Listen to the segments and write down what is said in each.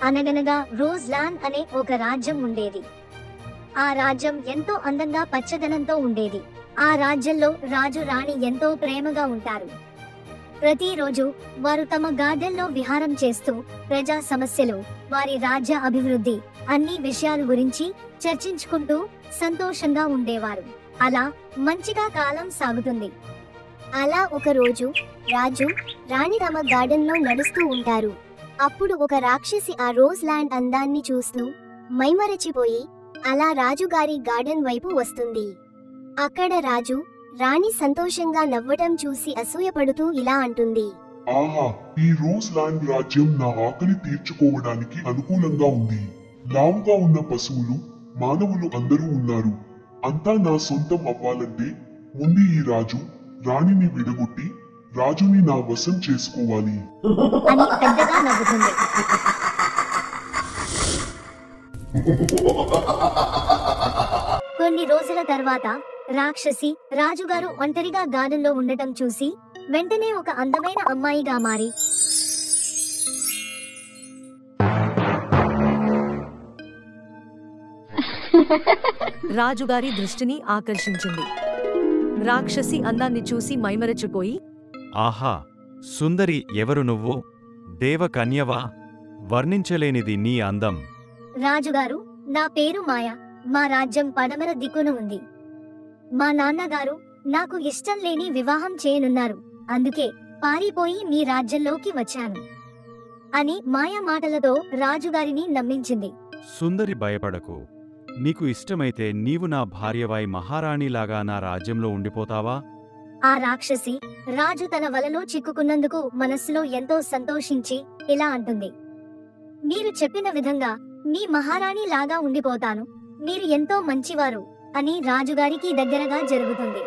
అనగనగా rose land అనే ఒక రాజ్యం ఉండేది. ఆ రాజ్యం ఎంతో అందంగా పచ్చదనంతో ఉండేది. ఆ రాజ్యంలో రాజు రాణి ఎంతో ప్రేమగా ఉంటారు. ప్రతిరోజు వారు తమ గార్డెన్లో విహారం చేస్తూ ప్రజా సమస్యలు, వారి రాజ్య అభివృద్ధి, అన్ని విషయాల గురించి చర్చించుకుంటూ సంతోషంగా ఉండేవారు. అలా మంచిగా కాలం సాగుతుంది. అలా ఒకరోజు రాజు రాణి తమ గార్డెన్లో నడుస్తూ ఉంటారు. అప్పుడు ఒక రాక్షసి ఆ రోజ్ ల్యాండ్ అందాన్ని చూస్తూ మైమరచిపోయి అలా రాజుగారి గార్డెన్ వైపు వస్తుంది. అక్కడ రాజు రాణి సంతోషంగా నవ్వటం చూసి అసూయపడుతూ ఇలా అంటుంది, ఆహా, ఈ రోజ్ ల్యాండ్ రాజ్యం నా ఆకలి తీర్చుకోవడానికి అనుకూలంగా ఉంది. లావుగా ఉన్న పశువులు, మానవులు అందరూ ఉన్నారు. అంతా నా సొంతం అవ్వాలంటే ముందు ఈ రాజు రాణిని విడగొట్టి రాజుని నా వశం చేసుకోవాలి అని పెద్దగా నవ్వుతుంది. కొన్ని రోజుల తర్వాత రాక్షసి రాజుగారు ఒంటరిగా గార్డెన్లో ఉండటం చూసి వెంటనే ఒక అందమైన అమ్మాయిగా మారి రాజుగారి దృష్టిని ఆకర్షించింది. రాక్షసి అందాన్ని చూసి మైమరచిపోయి, ఆహా, సుందరి, ఎవరు నువ్వు? దేవకన్యవా? వర్ణించలేనిది నీ అందం. రాజుగారు, నా పేరు మాయ. మా రాజ్యం పడమర దిక్కున ఉంది. మా నాన్నగారు నాకు ఇష్టం లేని వివాహం చేయనున్నారు. అందుకే పారిపోయి మీ రాజ్యంలోకి వచ్చాను అని మాయ మాటలతో రాజుగారిని నమ్మించింది. సుందరి, భయపడకు. నీకు ఇష్టమైతే నీవు నా భార్యవై మహారాణిలాగా నా రాజ్యంలో ఉండిపోతావా? ఆ రాక్షసి రాజు తన వలలో చిక్కుకున్నందుకు మనస్సులో ఎంతో సంతోషించి ఇలా అంటుంది, మీరు చెప్పిన విధంగా మీ మహారాణి లాగా ఉండిపోతాను. మీరు ఎంతో మంచివారు అని రాజుగారికి దగ్గరగా జరుగుతుంది.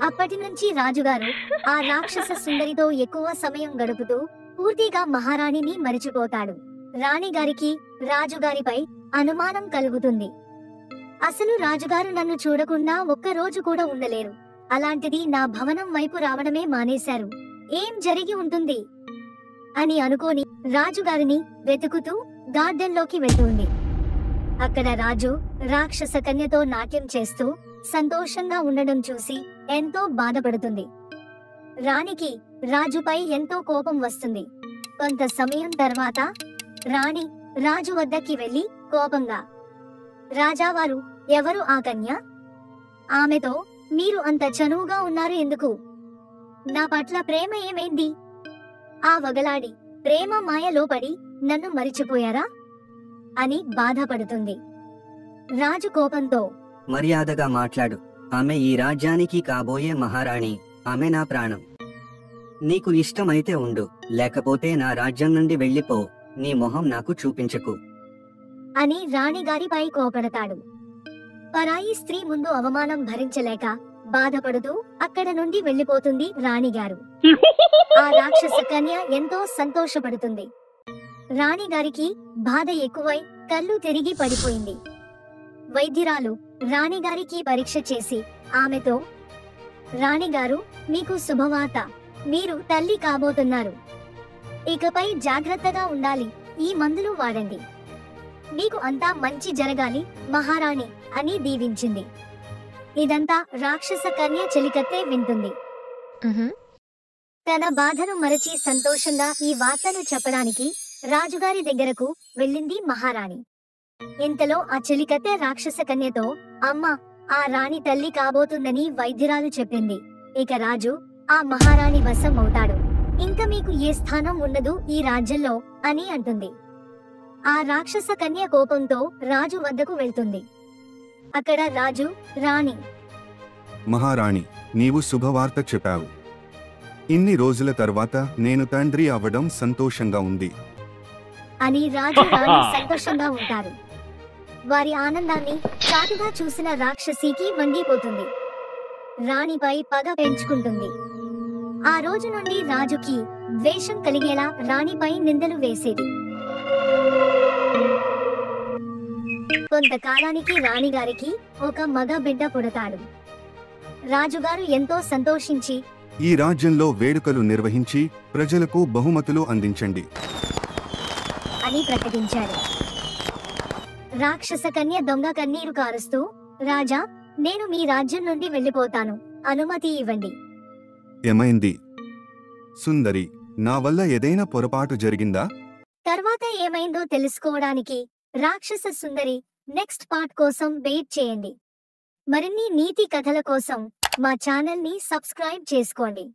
అప్పటి నుంచి రాజుగారు ఆ రాక్షస సుందరితో ఎక్కువ సమయం గడుపుతూ పూర్తిగా మహారాణిని మరిచిపోతాడు. రాణిగారికి రాజుగారిపై అనుమానం కలుగుతుంది. అసలు రాజుగారు నన్ను చూడకుండా ఒక్కరోజు కూడా ఉండలేరు. అలాంటిది నా భవనం వైపు రావడమే మానేశారు. ఏం జరిగి ఉంటుంది అని అనుకోని రాజుగారిని వెతుకుతూ గార్డెన్లోకి వెళ్తుంది. అక్కడ రాజు రాక్షస కన్యతో నాట్యం చేస్తూ సంతోషంగా ఉండడం చూసి ఎంతో బాధపడుతుంది. రాణికి రాజుపై ఎంతో కోపం వస్తుంది. కొంత సమయం తర్వాత రాణి రాజు వద్దకి వెళ్లి కోపంగా, రాజావారు, ఎవరు ఆ కన్య? ఆమెతో మీరు అంత చనువుగా ఉన్నారు ఎందుకు? నా పట్ల ప్రేమ ఏమైంది? ఆ వగలాడి ప్రేమ మాయలో పడి నన్ను మరిచిపోయారా అని బాధపడుతుంది. రాజు కోపంతో, మర్యాదగా మాట్లాడు. ఆమె ఈ రాజ్యానికి కాబోయే మహారాణి. ఆమె నా ప్రాణం. నీకు ఇష్టమైతే ఉండు, లేకపోతే నా రాజ్యం నుండి వెళ్ళిపో. నీ మొహం నాకు చూపించకు అని రాణిగారిపై కోపడతాడు. పరాయి స్త్రీ ముందు అవమానం భరించలేక బాధపడుతూ అక్కడ నుండి వెళ్లిపోతుంది రాణిగారు. ఆ రాక్షస కన్య ఎంతో సంతోషపడుతుంది. రాణిగారికి బాధ ఎక్కువై కళ్ళు తిరిగి పడిపోయింది. వైద్యురాలు రాణిగారికి పరీక్ష చేసి ఆమెతో, రాణిగారు, మీకు శుభవార్త. మీరు తల్లి కాబోతున్నారు. ఇకపై జాగ్రత్తగా ఉండాలి. ఈ మందులు వాడండి. మీకు అంతా మంచి జరగాలి మహారాణి అని దీవించింది. ఇదంతా రాక్షస కన్య చెలికత్తే వింటుంది. తన బాధను మరచి సంతోషంగా ఈ వార్తను చెప్పడానికి రాజుగారి దగ్గరకు వెళ్ళింది మహారాణి. ఇంతలో ఆ చెలికత్తె రాక్షస కన్యతో, అమ్మ, ఆ రాణి తల్లి కాబోతుందని వైద్యురాలు చెప్పింది. ఇక రాజు ఆ మహారాణి వశం అవుతాడు. ఇంక మీకు ఏ స్థానం ఉండదు ఈ రాజ్యంలో అని అంటుంది. ఆ రాక్షస కన్య కోపంతో రాజు వద్దకు వెళ్తుంది. అక్కడ రాజు, రాణి, మహారాణి, నీవు శుభవార్త చెప్పావు. ఇన్ని రోజుల తర్వాత నేను తండ్రి అవ్వడం సంతోషంగా ఉంది అని రాజు రాణి సంతోషంగా ఉంటారు. వారి ఆనందాన్ని చాటుగా చూసిన రాక్షసికి మండిపోతుంది. రాణిపై పగ పెంచుకుంటుంది. ఆ రోజు నుండి రాజుకి ద్వేషం కలిగేలా రాణిపై నిందలు వేసేది. కొంతకాలానికి రాణిగారికి ఒక మగ బిడ్డ పుడతాడు. రాజుగారు ఎంతో సంతోషించి, ఈ రాజ్యంలో వేడుకలు నిర్వహించి ప్రజలకు బహుమతులు అందించండి అని అని ప్రకటించాడు. రాక్షస కన్య దొంగ కన్నీరు కారుస్తూ, రాజా, నేను మీ రాజ్యం నుండి వెళ్ళిపోతాను, అనుమతి ఇవ్వండి. ఏమైంది సుందరి, నా వల్ల ఏదైనా పొరపాటు జరిగిందా? తర్వాత ఏమైందో తెలుసుకోవడానికి రాక్షస సుందరి నెక్స్ట్ పార్ట్ కోసం వెయిట్ చేయండి. మరిన్ని నీతి కథల కోసం మా ఛానల్ని సబ్స్క్రైబ్ చేసుకోండి.